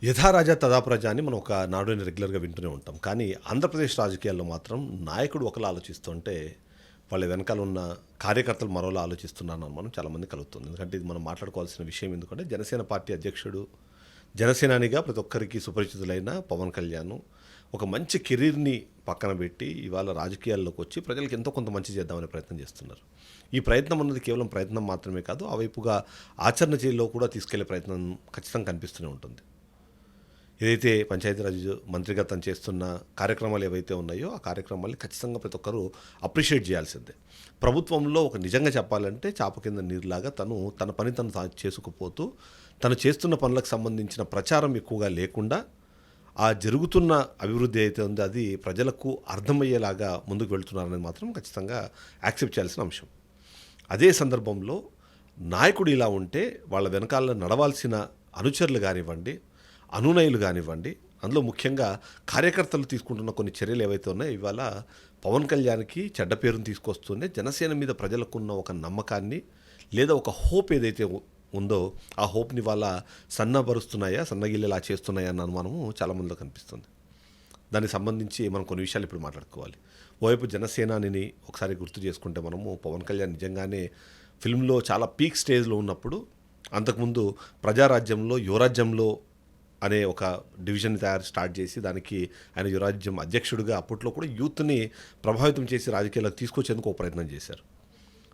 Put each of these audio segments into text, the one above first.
యథా రాజా తథా ప్రజ అని మనం ఒక నాడుని రెగ్యులర్గా వింటూనే ఉంటాం. కానీ ఆంధ్రప్రదేశ్ రాజకీయాల్లో మాత్రం నాయకుడు ఒకలా ఆలోచిస్తుంటే వాళ్ళ వెనకాల ఉన్న కార్యకర్తలు మరోలా ఆలోచిస్తున్నారని అనుమానం చాలామంది కలుగుతుంది. ఎందుకంటే ఇది మనం మాట్లాడుకోవాల్సిన విషయం. ఎందుకంటే జనసేన పార్టీ అధ్యక్షుడు, జనసేనానిగా ప్రతి ఒక్కరికి సుపరిచితులైన పవన్ కళ్యాణ్ ఒక మంచి కెరీర్ని పక్కన పెట్టి ఇవాళ రాజకీయాల్లోకి వచ్చి ప్రజలకు ఎంతో కొంత మంచి చేద్దామనే ప్రయత్నం చేస్తున్నారు. ఈ ప్రయత్నం అన్నది కేవలం ప్రయత్నం మాత్రమే కాదు, ఆ వైపుగా ఆచరణ చేలో కూడా తీసుకెళ్లే ప్రయత్నం ఖచ్చితంగా కనిపిస్తూనే ఉంటుంది. ఏదైతే పంచాయతీరాజ్ మంత్రిగా తను చేస్తున్న కార్యక్రమాలు ఏవైతే ఉన్నాయో ఆ కార్యక్రమాల్ని ఖచ్చితంగా ప్రతి ఒక్కరూ అప్రిషియేట్ చేయాల్సిందే. ప్రభుత్వంలో ఒక నిజంగా చెప్పాలంటే చాప కింద నీరులాగా తన పని తను చేసుకుపోతూ తను చేస్తున్న పనులకు సంబంధించిన ప్రచారం ఎక్కువగా లేకుండా ఆ జరుగుతున్న అభివృద్ధి అయితే ఉందో అది ప్రజలకు అర్థమయ్యేలాగా ముందుకు వెళ్తున్నారనేది మాత్రం ఖచ్చితంగా యాక్సెప్ట్ చేయాల్సిన అంశం. అదే సందర్భంలో నాయకుడు ఇలా ఉంటే వాళ్ళ వెనకాల నడవాల్సిన అనుచరులు కానివ్వండి, అనునయులు కానివ్వండి, అందులో ముఖ్యంగా కార్యకర్తలు తీసుకుంటున్న కొన్ని చర్యలు ఏవైతే ఉన్నాయో ఇవాళ పవన్ కళ్యాణ్కి చెడ్డ పేరును తీసుకొస్తూనే జనసేన మీద ప్రజలకున్న ఒక నమ్మకాన్ని లేదా ఒక హోప్ ఏదైతే ఉందో ఆ హోప్ని వాళ్ళ సన్నగిల్లేలా చేస్తున్నాయా అన్న అనుమానము చాలామందిలో కనిపిస్తుంది. దానికి సంబంధించి మనం కొన్ని విషయాలు ఇప్పుడు మాట్లాడుకోవాలి. ఓవైపు జనసేనాని ఒకసారి గుర్తు చేసుకుంటే మనము పవన్ కళ్యాణ్ నిజంగానే ఫిల్మ్లో చాలా పీక్ స్టేజ్లో ఉన్నప్పుడు అంతకుముందు ప్రజారాజ్యంలో యువరాజ్యంలో అనే ఒక డివిజన్ స్టార్ట్ చేసి దానికి ఆయన యువరాజ్యం అధ్యక్షుడిగా అప్పట్లో కూడా యూత్ని ప్రభావితం చేసి రాజకీయాలకు తీసుకొచ్చేందుకు ఒక ప్రయత్నం చేశారు.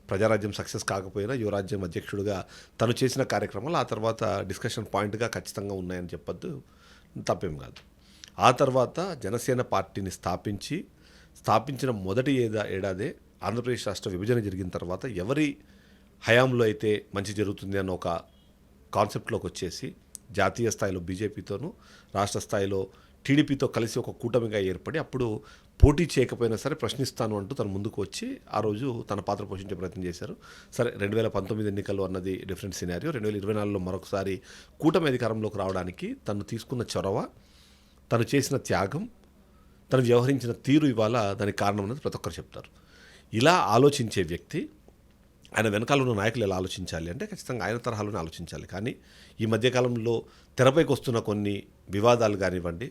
ప్రజారాజ్యం సక్సెస్ కాకపోయినా యువరాజ్యం అధ్యక్షుడిగా తను చేసిన కార్యక్రమాలు ఆ తర్వాత డిస్కషన్ పాయింట్గా ఖచ్చితంగా ఉన్నాయని చెప్పొద్దు, తప్పేం కాదు. ఆ తర్వాత జనసేన పార్టీని స్థాపించిన మొదటి ఏడాదే ఆంధ్రప్రదేశ్ రాష్ట్ర విభజన జరిగిన తర్వాత ఎవరి హయాంలో అయితే మంచి జరుగుతుంది అన్న ఒక కాన్సెప్ట్లోకి వచ్చేసి జాతీయ స్థాయిలో బీజేపీతోనూ రాష్ట్ర స్థాయిలో టీడీపీతో కలిసి ఒక కూటమిగా ఏర్పడి అప్పుడు పోటీ చేయకపోయినా సరే ప్రశ్నిస్తాను అంటూ తను ముందుకు వచ్చి ఆ రోజు తన పాత్ర పోషించే ప్రయత్నం చేశారు. సరే 2019 ఎన్నికల్లో అన్నది డిఫరెంట్ సినారియో. 2024లో మరొకసారి కూటమి అధికారంలోకి రావడానికి తను తీసుకున్న చొరవ, తను చేసిన త్యాగం, తను వ్యవహరించిన తీరు ఇవాళ దానికి కారణం అనేది ప్రతి ఒక్కరు చెప్తారు. ఇలా ఆలోచించే వ్యక్తి ఆయన వెనకాల ఉన్న నాయకులు ఎలా ఆలోచించాలి అంటే ఖచ్చితంగా ఆయన తరహాలోనే ఆలోచించాలి. కానీ ఈ మధ్యకాలంలో తెరపైకి వస్తున్న కొన్ని వివాదాలు కానివ్వండి,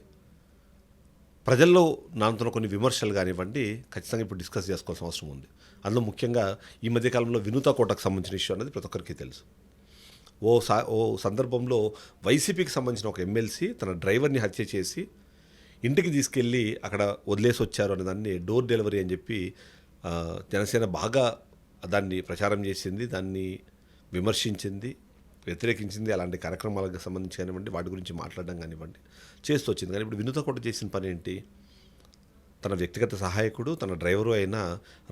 ప్రజల్లో నానుతున్న కొన్ని విమర్శలు కానివ్వండి, ఖచ్చితంగా ఇప్పుడు డిస్కస్ చేసుకోవాల్సిన అవసరం ఉంది. అందులో ముఖ్యంగా ఈ మధ్యకాలంలో వినూత కోటకు సంబంధించిన ఇష్యూ అనేది ప్రతి ఒక్కరికి తెలుసు. ఓ సందర్భంలో వైసీపీకి సంబంధించిన ఒక ఎమ్మెల్సీ తన డ్రైవర్ని హత్య చేసి ఇంటికి తీసుకెళ్ళి అక్కడ వదిలేసి వచ్చారు అనే దాన్ని డోర్ డెలివరీ అని చెప్పి జనసేన బాగా దాన్ని ప్రచారం చేసింది, దాన్ని విమర్శించింది, వ్యతిరేకించింది. అలాంటి కార్యక్రమాలకు సంబంధించి కానివ్వండి, వాటి గురించి మాట్లాడడం కానివ్వండి చేస్తూ వచ్చింది. కానీ ఇప్పుడు వినూత కోట చేసిన పని ఏంటి? తన వ్యక్తిగత సహాయకుడు, తన డ్రైవరు అయిన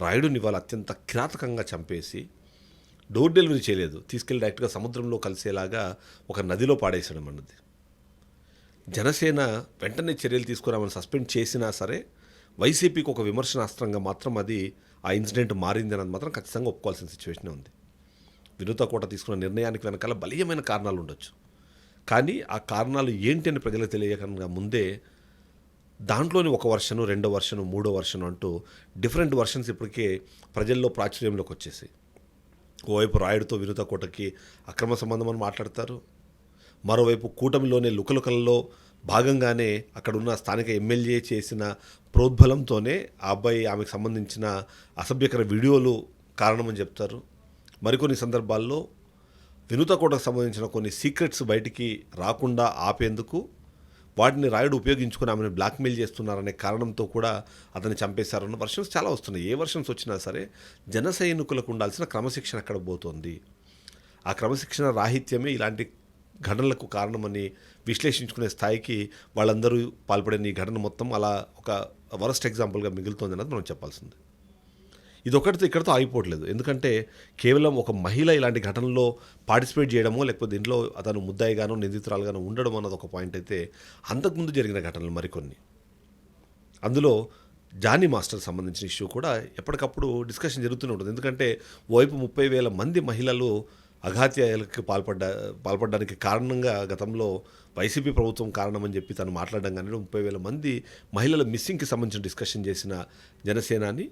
రాయుడుని ఇవాళ అత్యంత కిరాతకంగా చంపేసి డోర్ డెలివరీ చేయలేదు, తీసుకెళ్ళి డైరెక్ట్గా సముద్రంలో కలిసేలాగా ఒక నదిలో పాడేసడం అన్నది. జనసేన వెంటనే చర్యలు తీసుకురామని సస్పెండ్ చేసినా సరే వైసీపీకి ఒక విమర్శనాస్త్రంగా మాత్రం అది ఆ ఇన్సిడెంట్ మారింది అన్నది మాత్రం ఖచ్చితంగా ఒప్పుకోవాల్సిన సిచ్యువేషనే ఉంది. వినూత కోట తీసుకున్న నిర్ణయానికి వెనకాల బలీయమైన కారణాలు ఉండొచ్చు. కానీ ఆ కారణాలు ఏంటి అని ప్రజలకు తెలియకుండా ముందే దాంట్లోని ఒక వర్షను, రెండో వర్షను, మూడో వర్షను అంటూ డిఫరెంట్ వర్షన్స్ ఇప్పటికే ప్రజల్లో ప్రాచుర్యంలోకి వచ్చేసి ఓవైపు రాయుడుతో వినూత కోటకి అక్రమ సంబంధం అని మాట్లాడతారు, మరోవైపు కూటమిలోనే లుకలుకల్లో భాగంగానే అక్కడున్న స్థానిక ఎమ్మెల్యే చేసిన ప్రోద్బలంతోనే ఆ అబ్బాయి ఆమెకు సంబంధించిన అసభ్యకర వీడియోలు కారణమని చెప్తారు. మరికొన్ని సందర్భాల్లో వినూత కోటకు సంబంధించిన కొన్ని సీక్రెట్స్ బయటికి రాకుండా ఆపేందుకు వాటిని రాయుడు ఉపయోగించుకుని ఆమెను బ్లాక్మెయిల్ చేస్తున్నారనే కారణంతో కూడా అతన్ని చంపేశారన్న వర్షన్స్ చాలా వస్తున్నాయి. ఏ వర్షన్స్ వచ్చినా సరే జన సైనికులకు ఉండాల్సిన క్రమశిక్షణ ఎక్కడ పోతుంది? ఆ క్రమశిక్షణ రాహిత్యమే ఇలాంటి ఘటనలకు కారణమని విశ్లేషించుకునే స్థాయికి వాళ్ళందరూ పాల్పడిన ఈ ఘటన మొత్తం అలా ఒక వరస్ట్ ఎగ్జాంపుల్గా మిగులుతోంది అన్నది మనం చెప్పాల్సింది. ఇది ఇక్కడితో ఆగిపోవట్లేదు. ఎందుకంటే కేవలం ఒక మహిళ ఇలాంటి ఘటనలో పార్టిసిపేట్ చేయడమో లేకపోతే దీంట్లో అతను ముద్దాయిగానో నిందితురాలుగానో ఉండడం అన్నది ఒక పాయింట్ అయితే, అంతకుముందు జరిగిన ఘటనలు మరికొన్ని, అందులో జానీ మాస్టర్ సంబంధించిన ఇష్యూ కూడా ఎప్పటికప్పుడు డిస్కషన్ జరుగుతూనే ఉంటుంది. ఎందుకంటే ఓవైపు 30,000 మంది మహిళలు అఘాత్యాలకు పాల్పడడానికి కారణంగా గతంలో వైసీపీ ప్రభుత్వం కారణమని చెప్పి తను మాట్లాడడం కానీ 30,000 మంది మహిళల మిస్సింగ్కి సంబంధించిన డిస్కషన్ చేసిన జనసేనాని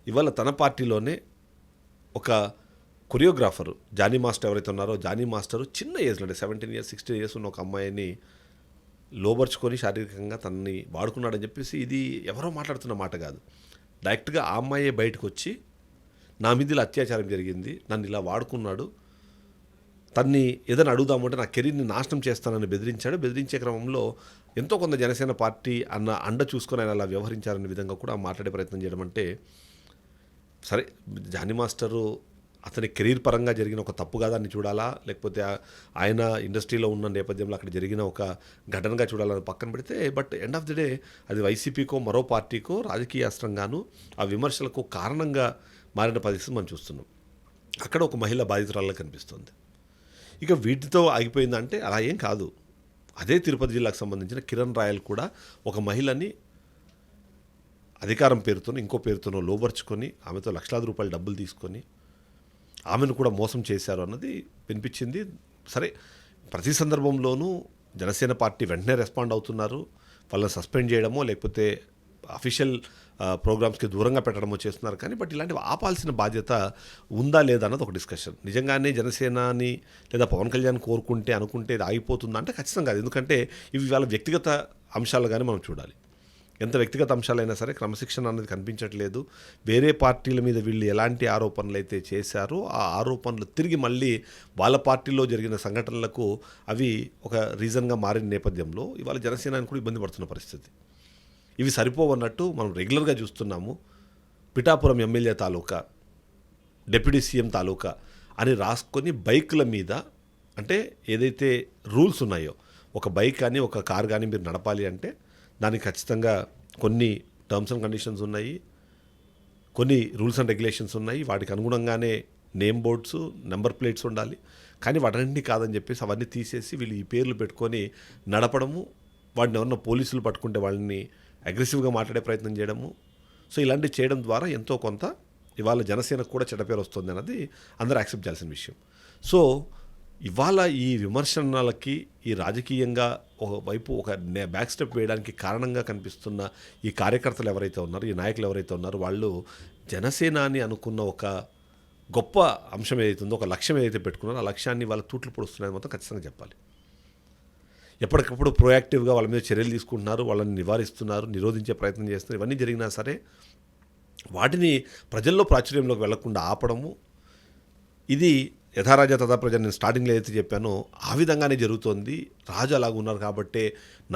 ఇవాళ తన పార్టీలోనే ఒక కొరియోగ్రాఫరు జానీ మాస్టర్ ఎవరైతే ఉన్నారో జానీ మాస్టరు చిన్న ఏజ్లో అంటే 17 years 16 years ఉన్న ఒక అమ్మాయిని లోబర్చుకొని శారీరకంగా తనని వాడుకున్నాడని చెప్పేసి ఇది ఎవరో మాట్లాడుతున్న మాట కాదు. డైరెక్ట్గా ఆ అమ్మాయే బయటకు వచ్చి నా మీద ఇలా అత్యాచారం జరిగింది, నన్ను ఇలా వాడుకున్నాడు, తన్ని ఏదైనా అడుగుదామంటే నా కెరీర్ని నాశనం చేస్తానని బెదిరించాడు. బెదిరించే క్రమంలో ఎంతో కొంత జనసేన పార్టీ అన్న అండ చూసుకొని ఆయన అలా వ్యవహరించారనే విధంగా కూడా మాట్లాడే ప్రయత్నం చేయడం అంటే, సరే జానీ మాస్టరు అతని కెరీర్ పరంగా జరిగిన ఒక తప్పు కాదా అని చూడాలా, లేకపోతే ఆయన ఇండస్ట్రీలో ఉన్న నేపథ్యంలో అక్కడ జరిగిన ఒక ఘటనగా చూడాలని పక్కన పెడితే, but end of the day అది వైసీపీకో మరో పార్టీకో రాజకీయ అస్త్రంగాను ఆ విమర్శలకు కారణంగా మారిన పరిస్థితి మనం చూస్తున్నాం. అక్కడ ఒక మహిళ బాధితురాల్లో కనిపిస్తుంది. ఇక వీటితో ఆగిపోయిందంటే అలా ఏం కాదు. అదే తిరుపతి జిల్లాకు సంబంధించిన కిరణ్ రాయల్ కూడా ఒక మహిళని అధికారం పేరుతోనో ఇంకో పేరుతోనో లోబర్చుకొని ఆమెతో లక్షలాది రూపాయలు డబ్బులు తీసుకొని ఆమెను కూడా మోసం చేశారు అన్నది వినిపించింది. సరే, ప్రతి సందర్భంలోనూ జనసేన పార్టీ వెంటనే రెస్పాండ్ అవుతున్నారు. వాళ్ళని సస్పెండ్ చేయడమో లేకపోతే అఫీషియల్ ప్రోగ్రామ్స్కి దూరంగా పెట్టడమో చేస్తున్నారు. కానీ బట్ ఇలాంటివి ఆపాల్సిన బాధ్యత ఉందా లేదా అన్నది ఒక డిస్కషన్. నిజంగానే జనసేనని లేదా పవన్ కళ్యాణ్ కోరుకుంటే అనుకుంటే ఇది ఆగిపోతుందా అంటే ఖచ్చితంగా కాదు. ఎందుకంటే ఇవి వాళ్ళ వ్యక్తిగత అంశాలుగానే మనం చూడాలి. ఎంత వ్యక్తిగత అంశాలైనా సరే క్రమశిక్షణ అనేది కనిపించట్లేదు. వేరే పార్టీల మీద వీళ్ళు ఎలాంటి ఆరోపణలు అయితే చేశారో ఆ ఆరోపణలు తిరిగి మళ్ళీ వాళ్ళ పార్టీలో జరిగిన సంఘటనలకు అవి ఒక రీజన్గా మారిన నేపథ్యంలో ఇవాళ జనసేనాని కూడా ఇబ్బంది పడుతున్న పరిస్థితి. ఇవి సరిపోవన్నట్టు మనం రెగ్యులర్గా చూస్తున్నాము. పిఠాపురం ఎమ్మెల్యే తాలూకా, డిప్యూటీ సీఎం తాలూకా అని రాసుకొని బైకుల మీద, అంటే ఏదైతే రూల్స్ ఉన్నాయో ఒక బైక్ కానీ ఒక కార్ కానీ మీరు నడపాలి అంటే దానికి ఖచ్చితంగా కొన్ని టర్మ్స్ అండ్ కండిషన్స్ ఉన్నాయి, కొన్ని రూల్స్ అండ్ రెగ్యులేషన్స్ ఉన్నాయి. వాటికి అనుగుణంగానే నేమ్ బోర్డ్స్, నెంబర్ ప్లేట్స్ ఉండాలి. కానీ వాటన్నింటినీ కాదని చెప్పేసి అవన్నీ తీసేసి వీళ్ళు ఈ పేర్లు పెట్టుకొని నడపడము, వాడిని ఎవరన్నా పోలీసులు పట్టుకుంటే వాళ్ళని అగ్రెసివ్గా మాట్లాడే ప్రయత్నం చేయడము. సో ఇలాంటివి చేయడం ద్వారా ఎంతో కొంత ఇవాళ జనసేనకు కూడా చెడ్డ పేరు వస్తుంది అన్నది అందరూ యాక్సెప్ట్ చేయాల్సిన విషయం. సో ఇవాళ ఈ విమర్శనలకి ఈ రాజకీయంగా ఒకవైపు ఒక బ్యాక్ స్టెప్ వేయడానికి కారణంగా కనిపిస్తున్న ఈ కార్యకర్తలు ఎవరైతే ఉన్నారో, ఈ నాయకులు ఎవరైతే ఉన్నారో, వాళ్ళు జనసేన అని అనుకున్న ఒక గొప్ప అంశం ఏదైతే ఉందో, ఒక లక్ష్యం ఏదైతే పెట్టుకున్నారో ఆ లక్ష్యాన్ని వాళ్ళ తూట్లు పొడుస్తున్నాయని మొత్తం ఖచ్చితంగా చెప్పాలి. ఎప్పటికప్పుడు ప్రోయాక్టివ్గా వాళ్ళ మీద చర్యలు తీసుకుంటున్నారు, వాళ్ళని నివారిస్తున్నారు, నిరోధించే ప్రయత్నం చేస్తున్నారు. ఇవన్నీ జరిగినా సరే వాటిని ప్రజల్లో ప్రాచుర్యంలోకి వెళ్లకుండా ఆపడము, ఇది యథారాజా తథా ప్రజ నేను స్టార్టింగ్లో ఏదైతే చెప్పానో ఆ విధంగానే జరుగుతోంది. రాజు అలాగ ఉన్నారు కాబట్టే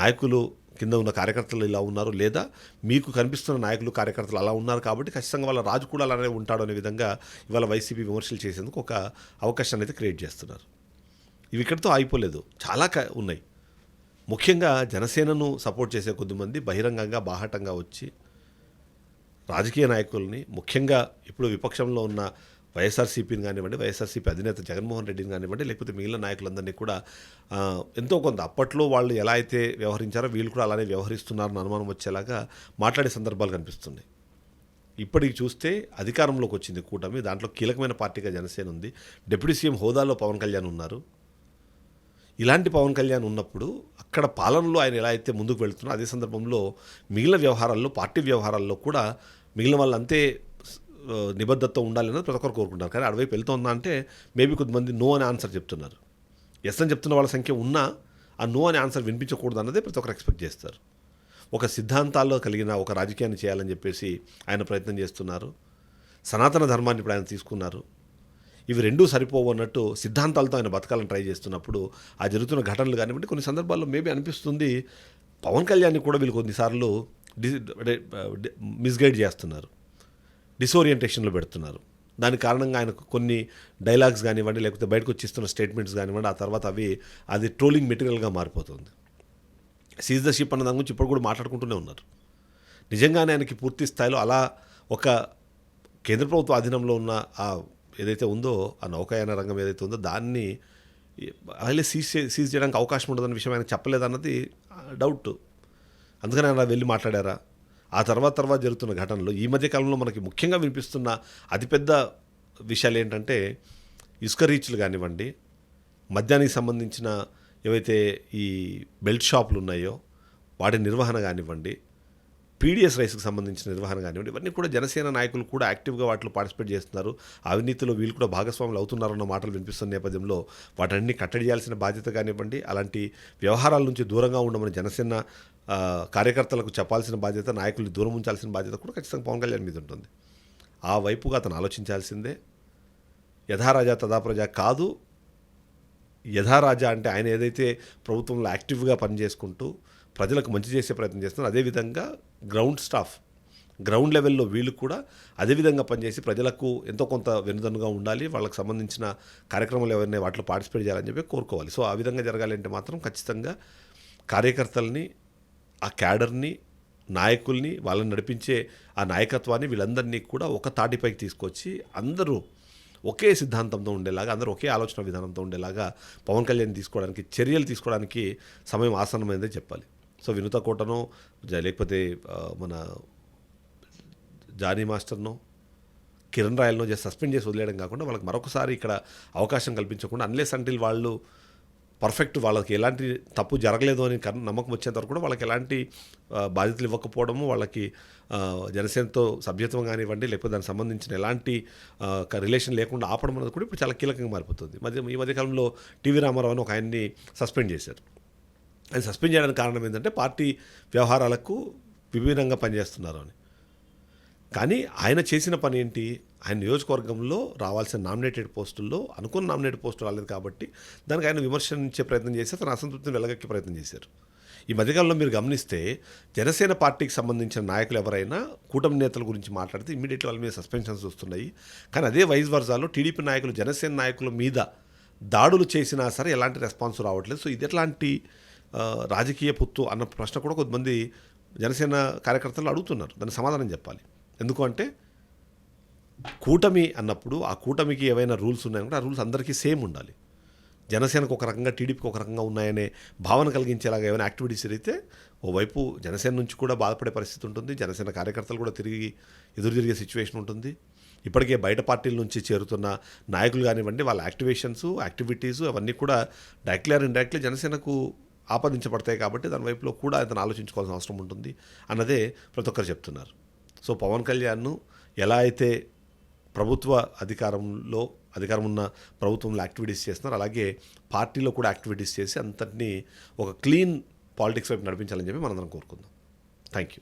నాయకులు కింద ఉన్న కార్యకర్తలు ఇలా ఉన్నారు, లేదా మీకు కనిపిస్తున్న నాయకులు కార్యకర్తలు అలా ఉన్నారు కాబట్టి ఖచ్చితంగా వాళ్ళ రాజు కూడా అలానే ఉంటాడు అనే విధంగా ఇవాళ వైసీపీ విమర్శలు చేసేందుకు ఒక అవకాశాన్ని అయితే క్రియేట్ చేస్తున్నారు. ఇవి ఇక్కడితో ఆగిపోలేదు, చాలా ఉన్నాయి. ముఖ్యంగా జనసేనను సపోర్ట్ చేసే కొద్దిమంది బహిరంగంగా బాహాటంగా వచ్చి రాజకీయ నాయకుల్ని, ముఖ్యంగా ఇప్పుడు విపక్షంలో ఉన్న వైఎస్ఆర్సీపీని కానివ్వండి, వైఎస్ఆర్సీపీ అధినేత జగన్మోహన్ రెడ్డిని కానివ్వండి, లేకపోతే మిగిలిన నాయకులందరినీ కూడా ఎంతో కొంత అప్పట్లో వాళ్ళు ఎలా అయితే వ్యవహరించారో వీళ్ళు కూడా అలానే వ్యవహరిస్తున్నారని అనుమానం వచ్చేలాగా మాట్లాడే సందర్భాలు కనిపిస్తున్నాయి. ఇప్పటికి చూస్తే అధికారంలోకి వచ్చింది కూటమి, దాంట్లో కీలకమైన పార్టీగా జనసేన ఉంది. డిప్యూటీ సీఎం హోదాలో పవన్ కళ్యాణ్ ఉన్నారు. ఇలాంటి పవన్ కళ్యాణ్ ఉన్నప్పుడు అక్కడ పాలనలో ఆయన ఎలా అయితే ముందుకు వెళ్తున్నారో అదే సందర్భంలో మిగిలిన వ్యవహారాల్లో, పార్టీ వ్యవహారాల్లో కూడా మిగిలిన వాళ్ళు అంతే నిబద్ధతతో ఉండాలన్నది ప్రతి ఒక్కరు కోరుకుంటారు. కానీ అటువైపు వెళ్తుందా అంటే మేబీ కొద్దిమంది నో అనే ఆన్సర్ చెప్తున్నారు. ఎస్ అని చెప్తున్న వాళ్ళ సంఖ్య ఉన్నా ఆ నో అనే ఆన్సర్ వినిపించకూడదు అన్నదే ప్రతి ఒక్కరు ఎక్స్పెక్ట్ చేస్తారు. ఒక సిద్ధాంతాల్లో కలిగిన ఒక రాజకీయాన్ని చేయాలని చెప్పేసి ఆయన ప్రయత్నం చేస్తున్నారు. సనాతన ధర్మాన్ని ఇప్పుడు ఆయన తీసుకున్నారు. ఇవి రెండూ సరిపోవు అన్నట్టు సిద్ధాంతాలతో ఆయన బతకాలని ట్రై చేస్తున్నప్పుడు ఆ జరుగుతున్న ఘటనలు కానివ్వండి, కొన్ని సందర్భాల్లో మేబీ అనిపిస్తుంది పవన్ కళ్యాణ్ని కూడా వీళ్ళు కొన్నిసార్లు మిస్గైడ్ చేస్తున్నారు, డిసోరియంటేషన్లో పెడుతున్నారు. దాని కారణంగా ఆయనకు కొన్ని డైలాగ్స్ కానివ్వండి, లేకపోతే బయటకు వచ్చిస్తున్న స్టేట్మెంట్స్ కానివ్వండి, ఆ తర్వాత అది ట్రోలింగ్ మెటీరియల్గా మారిపోతుంది. సీజ్ ద షిప్ అన్న దాని గురించి ఇప్పుడు కూడా మాట్లాడుకుంటూనే ఉన్నారు. నిజంగానే ఆయనకి పూర్తి స్థాయిలో అలా ఒక కేంద్ర ప్రభుత్వ అధీనంలో ఉన్న ఆ ఏదైతే ఉందో ఆ నౌకాయాన రంగం ఏదైతే ఉందో దాన్ని అలాగే సీజ్ చేయడానికి అవకాశం ఉండదన్న విషయం ఆయన చెప్పలేదన్నది డౌట్. అందుకని ఆయన వెళ్ళి మాట్లాడారా? ఆ తర్వాత జరుగుతున్న ఘటనలు ఈ మధ్య కాలంలో మనకి ముఖ్యంగా వినిపిస్తున్న అతిపెద్ద విషయాలు ఏంటంటే ఇసుక రీచ్లు కానివ్వండి, మద్యానికి సంబంధించిన ఏవైతే ఈ బెల్ట్ షాపులు ఉన్నాయో వాటి నిర్వహణ కానివ్వండి, పీడిఎస్ రైస్కి సంబంధించిన నిర్వహణ కానివ్వండి, ఇవన్నీ కూడా జనసేన నాయకులు కూడా యాక్టివ్గా వాటిలో పార్టిసిపేట్ చేస్తున్నారు. అవినీతిలో వీళ్ళు కూడా భాగస్వాములు అవుతున్నారన్న మాటలు వినిపిస్తున్న నేపథ్యంలో వాటన్ని కట్టడి చేయాల్సిన బాధ్యత కానివ్వండి, అలాంటి వ్యవహారాల నుంచి దూరంగా ఉండమని జనసేన కార్యకర్తలకు చెప్పాల్సిన బాధ్యత, నాయకుల్ని దూరం ఉంచాల్సిన బాధ్యత కూడా ఖచ్చితంగా పవన్ కళ్యాణ్ మీద ఉంటుంది. ఆ వైపుగా అతను ఆలోచించాల్సిందే. యథారాజా తదా ప్రజా కాదు, యథారాజా అంటే ఆయన ఏదైతే ప్రభుత్వంలో యాక్టివ్గా పనిచేసుకుంటూ ప్రజలకు మంచి చేసే ప్రయత్నం చేస్తున్నారు, అదేవిధంగా గ్రౌండ్ లెవెల్లో వీళ్ళు కూడా అదేవిధంగా పనిచేసి ప్రజలకు ఎంతో కొంత వెనుదన్నుగా ఉండాలి, వాళ్ళకి సంబంధించిన కార్యక్రమాలు ఎవరైనా వాటిలో పార్టిసిపేట్ చేయాలని చెప్పి కోరుకోవాలి. సో ఆ విధంగా జరగాలంటే మాత్రం ఖచ్చితంగా కార్యకర్తల్ని, ఆ క్యాడర్ని, నాయకుల్ని, వాళ్ళని నడిపించే ఆ నాయకత్వాన్ని వీళ్ళందరినీ కూడా ఒక తాటిపైకి తీసుకొచ్చి అందరూ ఒకే సిద్ధాంతంతో ఉండేలాగా, అందరూ ఒకే ఆలోచన విధానంతో ఉండేలాగా పవన్ కళ్యాణ్ చర్యలు తీసుకోవడానికి సమయం ఆసన్నమైందే చెప్పాలి. సో వినుత కోటనో లేకపోతే మన జానీ మాస్టర్నో, కిరణ్ రాయల్నో సస్పెండ్ చేసి వదిలేయడం కాకుండా వాళ్ళకి మరొకసారి ఇక్కడ అవకాశం కల్పించకుండా అన్లెస్ అంటిల్ వాళ్ళు పర్ఫెక్ట్, వాళ్ళకి ఎలాంటి తప్పు జరగలేదు అని నమ్మకం వచ్చేంత వరకు కూడా వాళ్ళకి ఎలాంటి బాధ్యతలు ఇవ్వకపోవడము, వాళ్ళకి జనసేనతో సభ్యత్వం కానివ్వండి, లేకపోతే దానికి సంబంధించిన ఎలాంటి రిలేషన్ లేకుండా ఆపడం అనేది కూడా ఇప్పుడు చాలా కీలకంగా మారిపోతుంది. ఈ మధ్యకాలంలో టీవీ రామారావు అని ఒక ఆయన్ని సస్పెండ్ చేశారు. ఆయన సస్పెండ్ చేయడానికి కారణం ఏంటంటే పార్టీ వ్యవహారాలకు విభిన్నంగా పనిచేస్తున్నారు అని. కానీ ఆయన చేసిన పని ఏంటి? ఆయన నియోజకవర్గంలో రావాల్సిన నామినేటెడ్ పోస్టుల్లో అనుకున్న నామినేటెడ్ పోస్టులు రాలేదు కాబట్టి దానికి ఆయన విమర్శించే ప్రయత్నం చేసి తన అసంతృప్తిని వెలగక్కే ప్రయత్నం చేశారు. ఈ మధ్యకాలంలో మీరు గమనిస్తే జనసేన పార్టీకి సంబంధించిన నాయకులు ఎవరైనా కూటమి నేతల గురించి మాట్లాడితే ఇమ్మీడియట్లీ వాళ్ళ మీద సస్పెన్షన్స్ వస్తున్నాయి. కానీ అదే వైస్ వర్సాలో టీడీపీ నాయకులు జనసేన నాయకుల మీద దాడులు చేసినా సరే ఎలాంటి రెస్పాన్స్ రావట్లేదు. సో ఇది ఎట్లాంటి రాజకీయ పొత్తు అన్న ప్రశ్న కూడా కొంతమంది జనసేన కార్యకర్తలు అడుగుతున్నారు. దానికి సమాధానం చెప్పాలి. ఎందుకు అంటే కూటమి అన్నప్పుడు ఆ కూటమికి ఏవైనా రూల్స్ ఉన్నాయనుకుంటే ఆ రూల్స్ అందరికీ సేమ్ ఉండాలి. జనసేనకు ఒక రకంగా, టీడీపీకి ఒక రకంగా ఉన్నాయనే భావన కలిగించేలాగా ఏమైనా యాక్టివిటీస్ జరిగితే ఓవైపు జనసేన నుంచి కూడా బాధపడే పరిస్థితి ఉంటుంది, జనసేన కార్యకర్తలు కూడా ఎదురు తిరిగే సిచ్యువేషన్ ఉంటుంది. ఇప్పటికే బయట పార్టీల నుంచి చేరుతున్న నాయకులు కానివ్వండి, వాళ్ళ యాక్టివిటీస్ అవన్నీ కూడా డైరెక్ట్లీ ఆర్ ఇండైరెక్ట్లీ జనసేనకు ఆపాదించబడతాయి. కాబట్టి దాని వైపులో కూడా అతను ఆలోచించుకోవాల్సిన అవసరం ఉంటుంది అన్నదే ప్రతి ఒక్కరు చెప్తున్నారు. సో పవన్ కళ్యాణ్ను ఎలా అయితే ప్రభుత్వ అధికారం ఉన్న ప్రభుత్వంలో యాక్టివిటీస్ చేస్తున్నారు, అలాగే పార్టీలో కూడా యాక్టివిటీస్ చేసి అంతటినీ ఒక క్లీన్ పాలిటిక్స్ వైపు నడిపించాలని చెప్పి మనందరం కోరుకుందాం. Thank you.